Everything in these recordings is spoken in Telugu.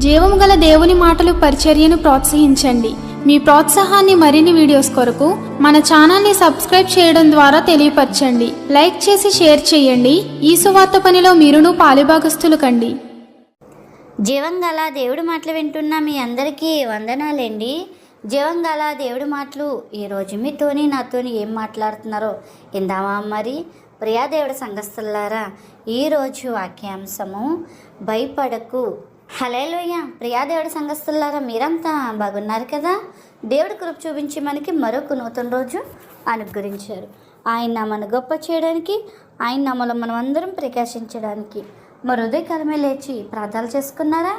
జీవము గల దేవుని మాటలు పరిచర్యను ప్రోత్సహించండి. మీ ప్రోత్సాహాన్ని మరిన్ని వీడియోస్ కొరకు మన ఛానల్ని సబ్స్క్రైబ్ చేయడం ద్వారా తెలియపరచండి. లైక్ చేసి షేర్ చేయండి. ఈ సువార్త పనిలో మీరును పాలుభాగస్తులు కండి. జీవం గల దేవుడి మాటలు వింటున్న మీ అందరికీ వందనాలండి. జీవం గల దేవుడి మాటలు ఈరోజు మీతోని నాతోని ఏం మాట్లాడుతున్నారో ఇందామా మరి. ప్రియా దేవుడి సంఘస్థులారా, ఈరోజు వాక్యాంశము భయపడకు. హల్లెలూయ. ప్రియా దేవుడి సంఘస్థులారా, మీరంతా బాగున్నారు కదా? దేవుడి కృప చూపించి మనకి మరొక నూతన రోజు అనుగ్రహించారు. ఆయన నామను గొప్ప చేయడానికి, ఆయన నామలో మనం అందరం ప్రకాశించడానికి మరి ఉదయకాలమే లేచి ప్రార్థనలు చేసుకున్నారా?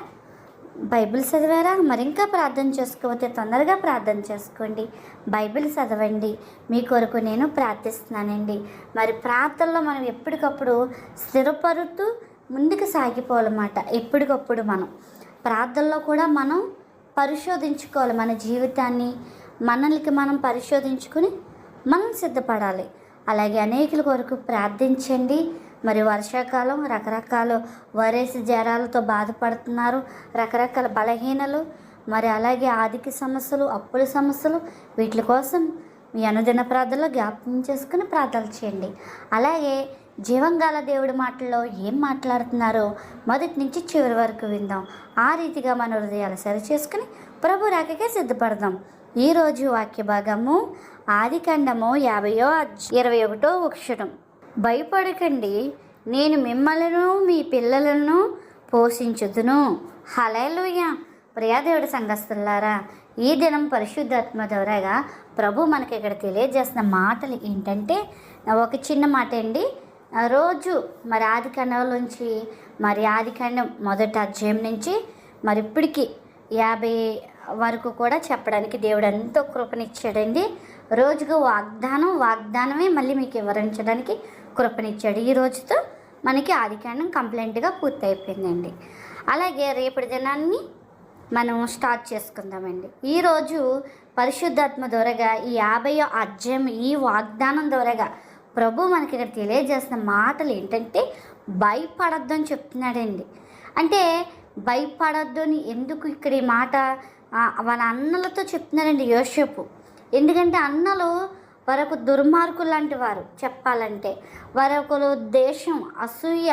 బైబిల్ చదివారా? మరి ఇంకా ప్రార్థన చేసుకోకపోతే తొందరగా ప్రార్థన చేసుకోండి. బైబిల్ చదవండి. మీ కొరకు నేను ప్రార్థిస్తున్నానండి. మరి ప్రార్థనలో మనం ఎప్పటికప్పుడు స్థిరపరుతూ ముందుకు సాగిపోవాలన్నమాట. ఎప్పటికప్పుడు మనం ప్రార్థనలో కూడా మనం పరిశోధించుకోవాలి. మన జీవితాన్ని మనల్ని మనం పరిశోధించుకుని మనం సిద్ధపడాలి. అలాగే అనేకుల కొరకు ప్రార్థించండి. మరి వర్షాకాలం రకరకాల వైరస్ జ్వరాలతో బాధపడుతున్నారు, రకరకాల బలహీనలు, మరి అలాగే ఆర్థిక సమస్యలు, అప్పుల సమస్యలు, వీటి కోసం మీ అనుదిన ప్రార్థనలో జ్ఞాపకం చేసుకుని ప్రార్థనలు చేయండి. అలాగే జీవంగాల దేవుడి మాటల్లో ఏం మాట్లాడుతున్నారో మొదటి నుంచి చివరి వరకు విందాం. ఆ రీతిగా మన హృదయాలు సరి చేసుకుని ప్రభు రాకకే సిద్ధపడదాం. ఈరోజు వాక్య భాగము ఆదికాండము 50:21. భయపడకండి, నేను మిమ్మల్ని మీ పిల్లలను పోషించుదును. హల్లెలూయా. ప్రియదేవుడి సంఘస్థులారా, ఈ దినం పరిశుద్ధాత్మ ద్వారాగా ప్రభు మనకి ఇక్కడ తెలియజేస్తున్న మాటలు ఏంటంటే, ఒక చిన్న మాట అండి. రోజు మరి ఆదికాండంలోంచి మరి ఆదికాండం మొదటి అధ్యాయం నుంచి మరి ఇప్పటికి 50 వరకు కూడా చెప్పడానికి దేవుడు ఎంతో కృపనిచ్చాడండి. రోజుకు వాగ్దానమే మళ్ళీ మీకు వివరించడానికి కృపనిచ్చాడు. ఈ రోజుతో మనకి ఆదికాండం కంప్లీట్గా పూర్తయిపోయిందండి. అలాగే రేపటి దినాన్ని మనం స్టార్ట్ చేసుకుందామండి. ఈరోజు పరిశుద్ధాత్మ ద్వారాగా ఈ 50వ అధ్యాయం, ఈ వాగ్దానం ద్వారాగా ప్రభు మనకి ఇక్కడ తెలియజేస్తున్న మాటలు ఏంటంటే, భయపడద్దు అని చెప్తున్నాడండి. అంటే భయపడద్దు అని ఎందుకు ఇక్కడ ఈ మాట వాళ్ళ అన్నలతో చెప్తున్నారండి యోసేపు. ఎందుకంటే అన్నలు వారొక దుర్మార్గులు లాంటి వారు, చెప్పాలంటే వారొకరు దేశం అసూయ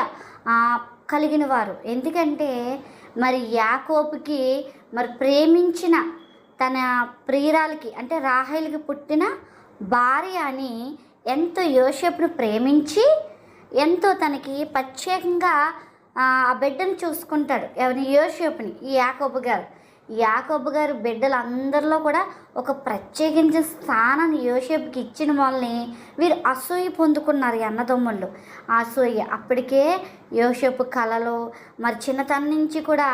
కలిగిన వారు. ఎందుకంటే మరి యాకోబుకి మరి ప్రేమించిన తన ప్రియురాలకి అంటే రాహేలుకి పుట్టిన భార్య అని ఎంతో యోసేపును ప్రేమించి ఎంతో తనకి ప్రత్యేకంగా ఆ బిడ్డను చూసుకుంటాడు. ఎవరిని? యోసేపుని. ఈ యాకోబు గారు బిడ్డలు అందరిలో కూడా ఒక ప్రత్యేకించిన స్థానాన్ని యోసేపుకి ఇచ్చిన వాళ్ళని వీరు అసూయ పొందుకున్నారు. ఈ అన్నదమ్ముళ్ళు అసూయ. అప్పటికే యోసేపు కళలో మరి చిన్నతనం నుంచి కూడా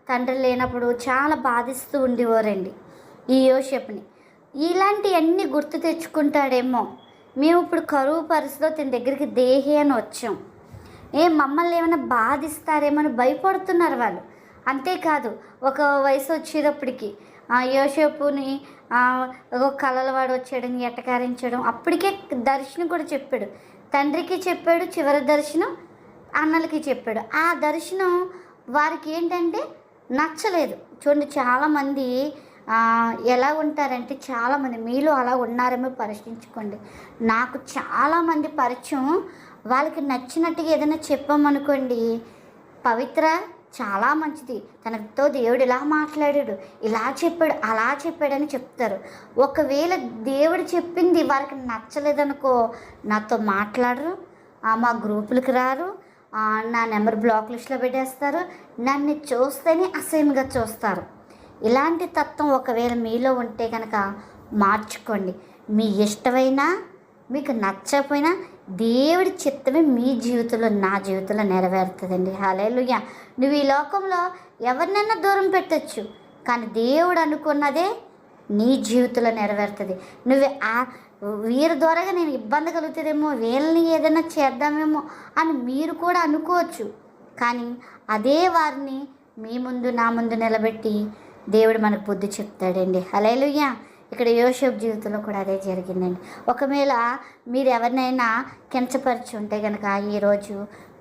తండ్రి లేనప్పుడు చాలా బాధిస్తూ ఉండేవారండి ఈ యోసేపుని. ఇలాంటివన్నీ గుర్తు తెచ్చుకుంటాడేమో, మేము ఇప్పుడు కరువు పరిస్థితిలో తన దగ్గరికి దేహి అని వచ్చాం, మమ్మల్ని ఏమైనా బాధిస్తారేమో అని భయపడుతున్నారు వాళ్ళు. అంతేకాదు ఒక వయసు వచ్చేటప్పటికి యోసేపుని ఒక కలల వాడు వచ్చాడని ఎటకారించడం. అప్పటికే దర్శనం కూడా చెప్పాడు, తండ్రికి చెప్పాడు, చివరి దర్శనం అన్నలకి చెప్పాడు. ఆ దర్శనం వారికి ఏంటంటే నచ్చలేదు. చూడండి, చాలామంది ఎలా ఉంటారంటే, చాలామంది మీలో అలా ఉన్నారేమో పరిశీలించుకోండి. నాకు చాలామంది పరిచయం, వాళ్ళకి నచ్చినట్టుగా ఏదైనా చెప్పామనుకోండి, పవిత్ర చాలా మంచిది, తనతో దేవుడు ఇలా మాట్లాడాడు, ఇలా చెప్పాడు, అలా చెప్పాడని చెప్తారు. ఒకవేళ దేవుడు చెప్పింది వారికి నచ్చలేదనుకో, నాతో మాట్లాడరు, మా గ్రూపులకు రారు, నా నెంబర్ బ్లాక్ లిస్ట్లో పెట్టేస్తారు, నన్ను చూస్తేనే అసహ్యంగా చూస్తారు. ఇలాంటి తత్వం ఒకవేళ మీలో ఉంటే కనుక మార్చుకోండి. మీ ఇష్టమైనా మీకు నచ్చకపోయినా దేవుడి చిత్తమే మీ జీవితంలో, నా జీవితంలో నెరవేరుతుందండి. హల్లెలూయా. నువ్వు ఈ లోకంలో ఎవరినైనా దూరం పెట్టచ్చు, కానీ దేవుడు అనుకున్నదే నీ జీవితంలో నెరవేరుతుంది. నువ్వు వీరి ద్వారాగా నేను ఇబ్బంది కలుగుతుందేమో, వీళ్ళని ఏదైనా చేద్దామేమో అని మీరు కూడా అనుకోవచ్చు. కానీ అదే వారిని మీ ముందు నా ముందు నిలబెట్టి దేవుడు మనకు బుద్ధి చెప్తాడండి. హల్లెలూయా. ఇక్కడ యోసేపు జీవితంలో కూడా అదే జరిగిందండి. ఒకవేళ మీరు ఎవరినైనా కించపరిచి ఉంటే కనుక ఈరోజు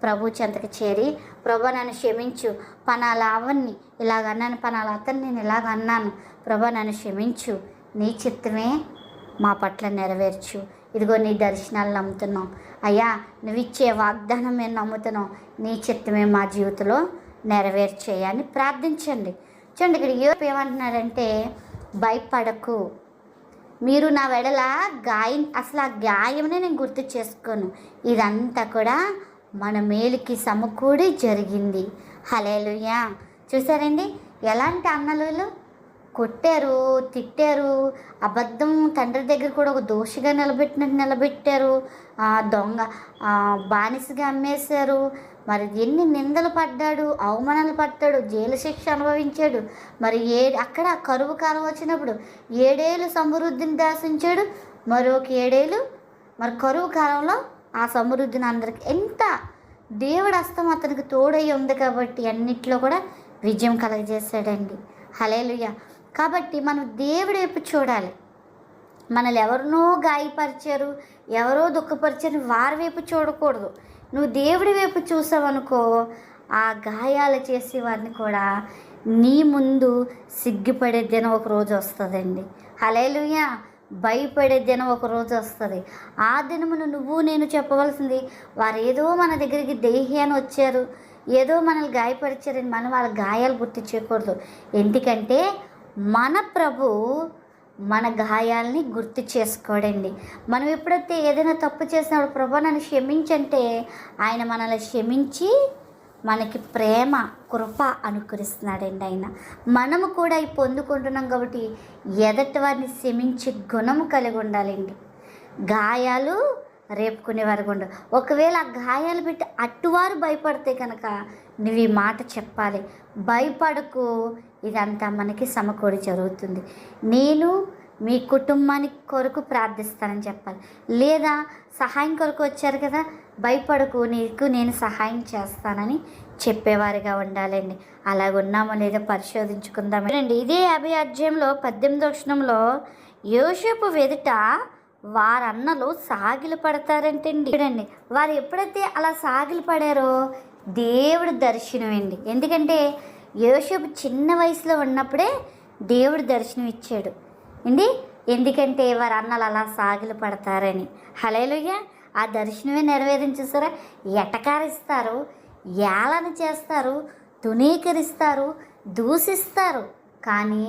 ప్రభు చెంతకు చేరి, ప్రభా నన్ను క్షమించు, పనాలా అవన్నీ ఇలాగ అన్నాను, పనాలా అతను నేను ఇలాగ అన్నాను, ప్రభా నన్ను క్షమించు, నీ చిత్తమే మా పట్ల నెరవేర్చు, ఇదిగో నీ దర్శనాలు నమ్ముతున్నాం అయ్యా, నువ్వు ఇచ్చే వాగ్దానం మేము నమ్ముతున్నాం, నీ చిత్తమే మా జీవితంలో నెరవేర్చేయని ప్రార్థించండి. చూడండి ఇక్కడ యోబు ఏమంటున్నాడంటే, భయపడకు, మీరు నా వెడల అసలు ఆ గాయంనే నేను గుర్తు చేసుకోను, ఇదంతా కూడా మన మేలుకి సమకూడి జరిగింది. హల్లెలూయా. చూసారండి ఎలాంటి అన్నలు, కొట్టారు, తిట్టారు, అబద్ధం తండ్రి దగ్గర కూడా ఒక దోషిగా నిలబెట్టారు, దొంగ బానిసగా అమ్మేశారు, మరి ఎన్ని నిందలు పడ్డాడు, అవమానాలు పడ్డాడు, జైలు శిక్ష అనుభవించాడు, మరి అక్కడ కరువు కాలం వచ్చినప్పుడు 7 ఏళ్ళు సమృద్ధిని దాసించాడు, మరొక 7 ఏళ్ళు మరి కరువు కాలంలో ఆ సమృద్ధిని అందరికి ఎంత దేవుడు హస్తం అతనికి తోడై ఉంది కాబట్టి అన్నిట్లో కూడా విజయం కలగజేశాడండి. హల్లెలూయా. కాబట్టి మనం దేవుడి వైపు చూడాలి. మనల్ని ఎవరినో గాయపరిచారు, ఎవరో దుఃఖపరిచారు, వారి వైపు చూడకూడదు. నువ్వు దేవుడి వైపు చూసావనుకో, ఆ గాయాలు చేసే వారిని కూడా నీ ముందు సిగ్గుపడే దినం ఒక రోజు వస్తుందండి. హల్లెలూయా. భయపడే దినం ఒక రోజు వస్తుంది. ఆ దినమును నువ్వు నేను చెప్పవలసింది, వారు ఏదో మన దగ్గరికి దేహ్యాన్ని వచ్చారు, ఏదో మనల్ని గాయపరిచారని మనం వాళ్ళ గాయాలు గుర్తు చేయకూడదు. ఎందుకంటే మన ప్రభు మన గాయాలని గుర్తు చేసుకోడండి. మనం ఎప్పుడైతే ఏదైనా తప్పు చేసినప్పుడు ప్రభు నన్ను క్షమించంటే ఆయన మనల్ని క్షమించి మనకి ప్రేమ కృప అనుకరిస్తున్నాడండి. ఆయన మనము కూడా ఈ పొందుకుంటున్నాం కాబట్టి ఎదటి వారిని క్షమించే గుణము కలిగి ఉండాలండి. గాయాలు రేపుకునే వారు ఉండు. ఒకవేళ ఆ గాయాలు పెట్టి అట్టువారు భయపడితే కనుక నువ్వు ఈ మాట చెప్పాలి, భయపడకు, ఇదంతా మనకి సమకూడి జరుగుతుంది, నేను మీ కుటుంబానికి కొరకు ప్రార్థిస్తానని చెప్పాలి. లేదా సహాయం కొరకు వచ్చారు కదా, భయపడకు, నీకు నేను సహాయం చేస్తానని చెప్పేవారిగా ఉండాలండి. అలాగున్నామో లేదో పరిశోధించుకుందాం రండి. ఇదే 50 అధ్యాయంలో 18వ వచనంలో యోసేపు ఎదుట వారన్నలు సాగిలు పడతారంటండి. చూడండి, వారు ఎప్పుడైతే అలా సాగిలు పడారో దేవుడు దర్శనం అండి. ఎందుకంటే యోసేపు చిన్న వయసులో ఉన్నప్పుడే దేవుడు దర్శనం ఇచ్చాడు అండి. ఎందుకంటే వారు అన్నలు అలా సాగిలు పడతారని. హల్లెలూయా. ఆ దర్శనమే నెరవేరించేసారా. ఎటకారిస్తారు, ఏళన చేస్తారు, తునీకరిస్తారు, దూషిస్తారు, కానీ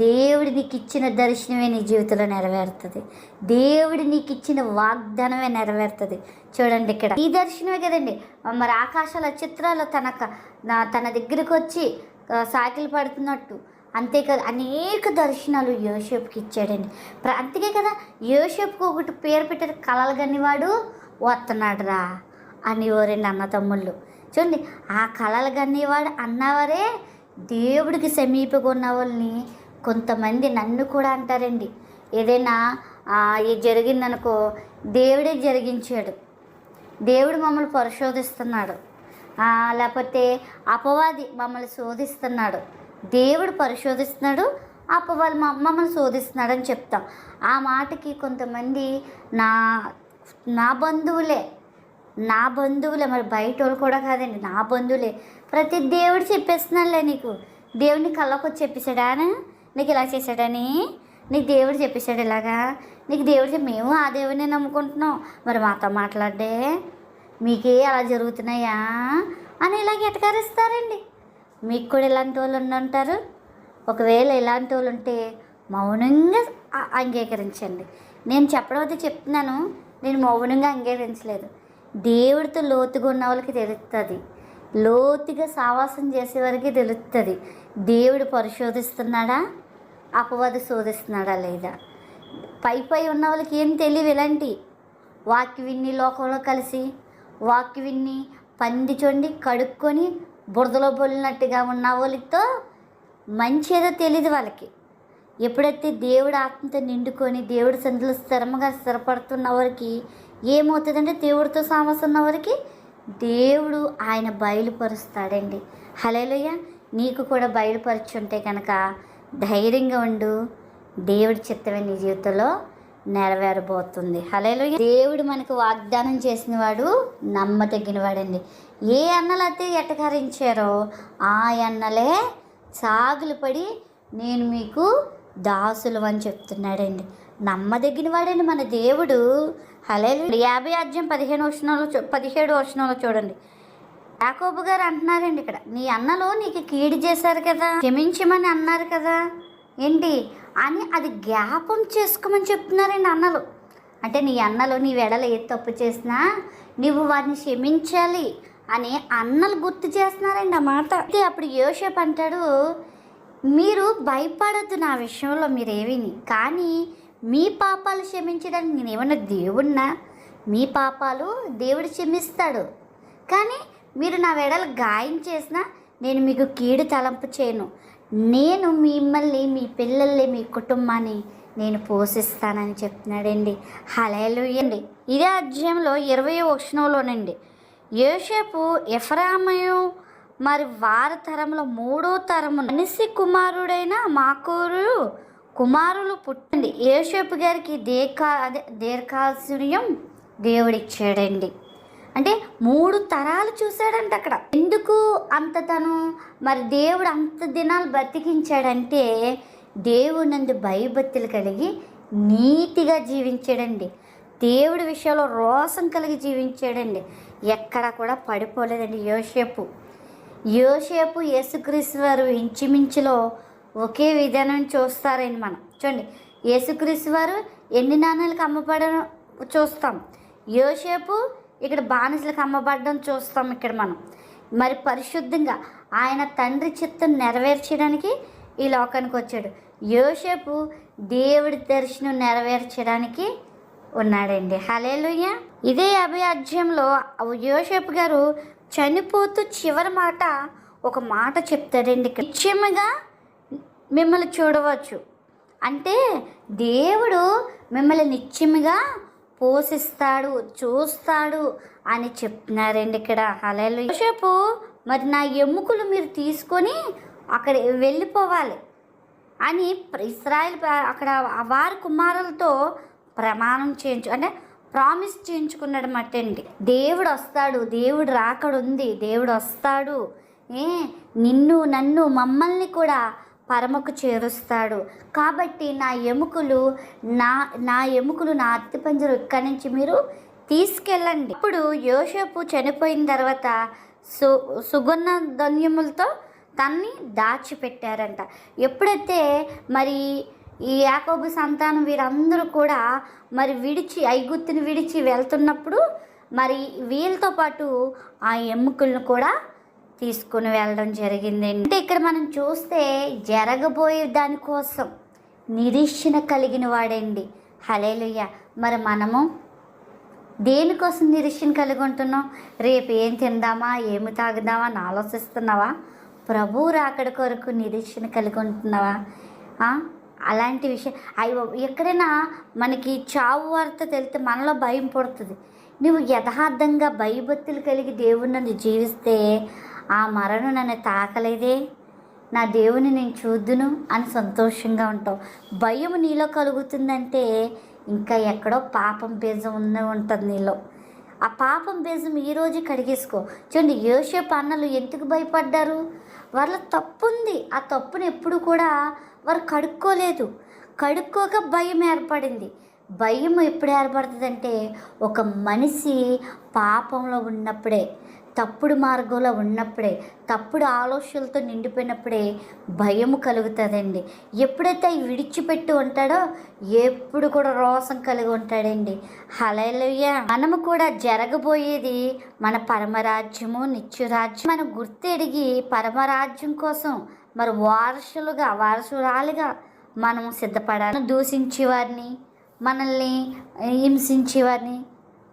దేవుడి నీకు ఇచ్చిన దర్శనమే నీ జీవితంలో నెరవేరుతుంది. దేవుడి నీకు ఇచ్చిన వాగ్దానమే నెరవేరుతుంది. చూడండి, ఇక్కడ ఈ దర్శనమే కదండి. మరి ఆకాశాల చిత్రాలు తన దగ్గరికి వచ్చి సాకిలు పడుతున్నట్టు, అంతేకాదు అనేక దర్శనాలు యోసేపుకి ఇచ్చాడండి. అంతకే కదా యోసేపుకు ఒకటి పేరు పెట్టారు, కలలు గనివాడు వస్తున్నాడు రా అని ఓరండి అన్నతమ్ముళ్ళు. చూడండి, ఆ కలలు గనివాడు అన్నవారే దేవుడికి సమీపంగా ఉన్న వాళ్ళని కొంతమంది నన్ను కూడా అంటారండి. ఏదైనా జరిగిందనుకో, దేవుడే జరిగించాడు, దేవుడు మమ్మల్ని పరిశోధిస్తున్నాడు, లేకపోతే అపవాది మమ్మల్ని శోధిస్తున్నాడు, దేవుడు పరిశోధిస్తున్నాడు, అపవాది మమ్మల్ని శోధిస్తున్నాడు అని చెప్తాం. ఆ మాటకి కొంతమంది నా బంధువులే మరి బయట వాళ్ళు కూడా కాదండి, నా బంధువులే. ప్రతి దేవుడు చెప్పేస్తున్నాడులే, నీకు దేవుడిని కళ్ళకొచ్చి చెప్పేశాడా, నీకు ఇలా చేశాడని నీకు దేవుడు చెప్పేశాడు, ఇలాగా నీకు దేవుడు మేము ఆ దేవుడిని నమ్ముకుంటున్నాం, మరి మాతో మాట్లాడే మీకే అలా జరుగుతున్నాయా అని ఇలాగ ఎటకారిస్తారండి. మీకు కూడా ఇలాంటి వాళ్ళు ఉంటారు. ఒకవేళ ఇలాంటి వాళ్ళు ఉంటే మౌనంగా అంగీకరించండి. నేను చెప్పడం అయితే చెప్తున్నాను, నేను మౌనంగా అంగీకరించలేదు. దేవుడితో లోతుగా ఉన్న వాళ్ళకి తెలుస్తుంది, లోతుగా సావాసం చేసేవారికి తెలుస్తుంది దేవుడు పరిశోధిస్తున్నాడా, అపవాది శోధిస్తున్నాడా లేదా. పై ఉన్న వాళ్ళకి ఏం తెలియదు. ఇలాంటి వాక్య విన్ని లోకంలో కలిసి వాక్య విన్ని పంది చూడండి కడుక్కొని బురదలో బొల్లినట్టుగా ఉన్న వాళ్ళతో మంచి ఏదో తెలియదు వాళ్ళకి. ఎప్పుడైతే దేవుడు ఆత్మతో నిండుకొని దేవుడి సందులో స్థిరపడుతున్న వారికి ఏమవుతుందంటే, దేవుడితో సామసం ఉన్న వారికి దేవుడు ఆయన బయలుపరుస్తాడండి. హల్లెలూయా. నీకు కూడా బయలుపరుచుంటే కనుక ధైర్యంగా ఉండు, దేవుడి చిత్తమే నీ జీవితంలో నెరవేరబోతుంది. హల్లెలూయా. దేవుడు మనకు వాగ్దానం చేసిన వాడు నమ్మదగిన వాడండి. ఏ అన్నలైతే ఎటకరించారో ఆ అన్నలే సాగులు పడి నేను మీకు దాసులు అని చెప్తున్నాడండి. నమ్మదగిన వాడండి మన దేవుడు. హల్లెలూయా. 50:17 చూడండి. యాకోబు గారు అంటున్నారండి ఇక్కడ, నీ అన్నలు నీకు కీడు చేశారు కదా, క్షమించమని అన్నారు కదా ఏంటి అని అది జ్ఞాపం చేసుకోమని చెప్తున్నారండి అన్నలు. అంటే నీ అన్నలు నీ వెడల ఏ తప్పు చేసినా నువ్వు వారిని క్షమించాలి అని అన్నలు గుర్తు చేస్తున్నారండి ఆ మాట. అయితే అప్పుడు యోసేపు అంటాడు, మీరు భయపడద్దు నా విషయంలో మీరేవిని, కానీ మీ పాపాలు క్షమించడానికి నేనేమన్నా దేవుడినా? మీ పాపాలు దేవుడు క్షమిస్తాడు, కానీ మీరు నా వెడలు గాయం చేసినా నేను మీకు కీడు తలంపు చేయను. నేను మిమ్మల్ని, మీ పిల్లల్ని, మీ కుటుంబాన్ని నేను పోషిస్తానని చెప్తున్నాడండి. హల్లెలూయా అండి. ఇదే అధ్యాయంలో 20వ వచనంలోనండి, యోసేపు ఎఫ్రాయిము మరి వారి తరంలో 3వ తరము మనిషి కుమారుడైన మాకోరు కుమారులు పుట్టింది. యోసేపు గారికి దీర్ఘాయుష్యం దేవుడిచ్చాడండి. అంటే 3 తరాలు చూశాడంట అక్కడ. ఎందుకు అంత తను మరి దేవుడు అంత దినాలు బతికించాడంటే దేవుడు నందు భయభక్తులు కలిగి నీతిగా జీవించాడండి. దేవుడి విషయంలో రోషం కలిగి జీవించాడండి. ఎక్కడ కూడా పడిపోలేదండి యోసేపు యేసుక్రీస్తు వారు ఇంచుమించులో ఒకే విధానం చూస్తారండి. మనం చూడండి, యేసుక్రీస్తు వారు ఎన్ని నాణాలకు అమ్మబడడం చూస్తాం, యోసేపు ఇక్కడ బానిసలకు అమ్మబడడం చూస్తాం. ఇక్కడ మనం మరి పరిశుద్ధంగా ఆయన తండ్రి చిత్తం నెరవేర్చడానికి ఈ లోకానికి వచ్చాడు. యోసేపు దేవుడి దర్శనం నెరవేర్చడానికి ఉన్నాడండి. హల్లెలూయా. ఇదే 50వ అధ్యాయంలో యోసేపు గారు చనిపోతూ చివరి మాట ఒక మాట చెప్తాడండి. నిశ్చయముగా మిమ్మల్ని చూడవచ్చు, అంటే దేవుడు మిమ్మల్ని నిశ్చయముగా పోషిస్తాడు, చూస్తాడు అని చెప్తున్నారండి ఇక్కడ. హల్లెలూయా. యోసేపు మరి నా ఎముకలు మీరు తీసుకొని అక్కడ వెళ్ళిపోవాలి అని ఇశ్రాయేల్ అక్కడ వారి కుమారులతో ప్రమాణం అంటే ప్రామిస్ చేయించుకున్నాడు మట్టండి. దేవుడు వస్తాడు, దేవుడు రాకడుంది, దేవుడు వస్తాడు, నిన్ను నన్ను మమ్మల్ని కూడా పరమకు చేరుస్తాడు. కాబట్టి నా ఎముకలు నా అస్థిపంజరం ఇక్కడి నుంచి మీరు తీసుకెళ్ళండి. ఇప్పుడు యోసేపు చనిపోయిన తర్వాత సుగంధ ధాన్యములతో తన్ని దాచిపెట్టారంట. ఎప్పుడైతే మరి ఈ యాకోబు సంతానం వీరందరూ కూడా మరి ఐగుప్తుని విడిచి వెళ్తున్నప్పుడు మరి వీళ్ళతో పాటు ఆ ఎముకలను కూడా తీసుకుని వెళ్ళడం జరిగిందండి. అంటే ఇక్కడ మనం చూస్తే జరగబోయే దానికోసం నిరీక్షణ కలిగిన వాడండి. హల్లెలూయా. మరి మనము దేనికోసం నిరీక్షణ కలిగి ఉంటున్నాం? రేపు ఏం తిందామా, ఏమి తాగుదామా అని ఆలోచిస్తున్నావా? ప్రభువు రాకడ కొరకు నిరీక్షణ కలిగి ఉంటున్నావా? అలాంటి విషయం ఎక్కడైనా మనకి చావు వార్త తెలితే మనలో భయం పడుతుంది. నువ్వు యథార్థంగా భయభక్తులు కలిగి దేవుని నన్ను జీవిస్తే ఆ మరణం నన్ను తాకలేదే, నా దేవుని నేను చూద్దును అని సంతోషంగా ఉంటావు. భయం నీలో కలుగుతుందంటే ఇంకా ఎక్కడో పాపం బీజం ఉంటుంది నీలో. ఆ పాపం బీజం ఈరోజు కడిగేసుకో. చూడండి, యోసేపు అన్నలు ఎందుకు భయపడ్డారు? వాళ్ళ తప్పు ఉంది. ఆ తప్పును ఎప్పుడు కూడా వారు కడుక్కోలేదు. కడుక్కోక భయం ఏర్పడింది. భయం ఎప్పుడు ఏర్పడుతుందంటే ఒక మనిషి పాపంలో ఉన్నప్పుడే, తప్పుడు మార్గంలో ఉన్నప్పుడే, తప్పుడు ఆలోచనలతో నిండిపోయినప్పుడే భయం కలుగుతుందండి. ఎప్పుడైతే అవి విడిచిపెట్టి ఉంటాడో ఎప్పుడు కూడా రోషం కలిగి ఉంటాడండి. హల్లెలూయా. మనము కూడా జరగబోయేది మన పరమరాజ్యము, నిత్యరాజ్యం మనం గుర్తెరిగి పరమరాజ్యం కోసం మరి వారసురాలుగా మనము సిద్ధపడాలి. దూషించేవారిని, మనల్ని హింసించేవారిని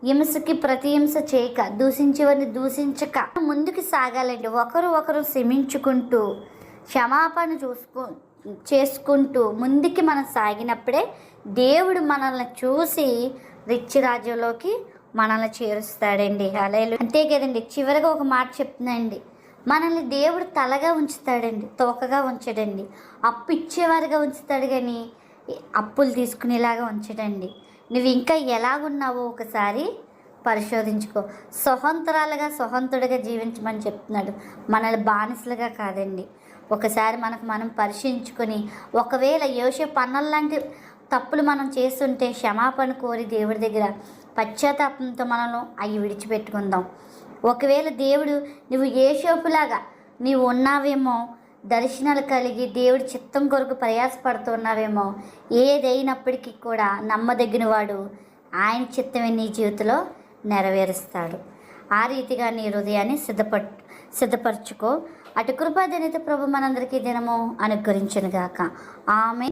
హింసకి ప్రతి హింస చేయక, దూషించేవారిని దూషించక ముందుకు సాగాలండి. ఒకరు క్షమించుకుంటూ క్షమాపణ చేసుకుంటూ ముందుకి మనం సాగినప్పుడే దేవుడు మనల్ని చూసి రిచ్ రాజ్యంలోకి మనల్ని చేరుస్తాడండి. హల్లెలూయా. అంతే కదండి. చివరిగా ఒక మాట చెప్తున్నాండి, మనల్ని దేవుడు తలగా ఉంచుతాడండి, తోకగా ఉంచడండి. అప్పు ఇచ్చేవారుగా ఉంచుతాడు, కానీ అప్పులు తీసుకునేలాగా ఉంచడండి. నువ్వు ఇంకా ఎలాగున్నావో ఒకసారి పరిశోధించుకో. స్వతంత్రాలుగా స్వతంత్రుడిగా జీవించమని చెప్తున్నాడు, మనల్ని బానిసలుగా కాదండి. ఒకసారి మనకు మనం పరిశీలించుకొని, ఒకవేళ యోసేపు అన్నల్లాంటి తప్పులు మనం చేస్తుంటే క్షమాపణ కోరి దేవుడి దగ్గర పశ్చాత్తాపంతో మనల్ని అవి విడిచిపెట్టుకుందాం. ఒకవేళ దేవుడు నువ్వు యోసేపులాగా నీవు ఉన్నావేమో, దర్శనాలు కలిగి దేవుడి చిత్తం కొరకు ప్రయాసపడుతున్నావేమో, ఏదైనప్పటికీ కూడా నమ్మదగిన వాడు, ఆయన చిత్తమే నీ జీవితంలో నెరవేరుస్తాడు. ఆ రీతిగా నీ హృదయాన్ని సిద్ధపరచుకో. అటు కృపాదనిత ప్రభు మనందరికీ దినము అనుగ్రహించునుగాక. ఆమె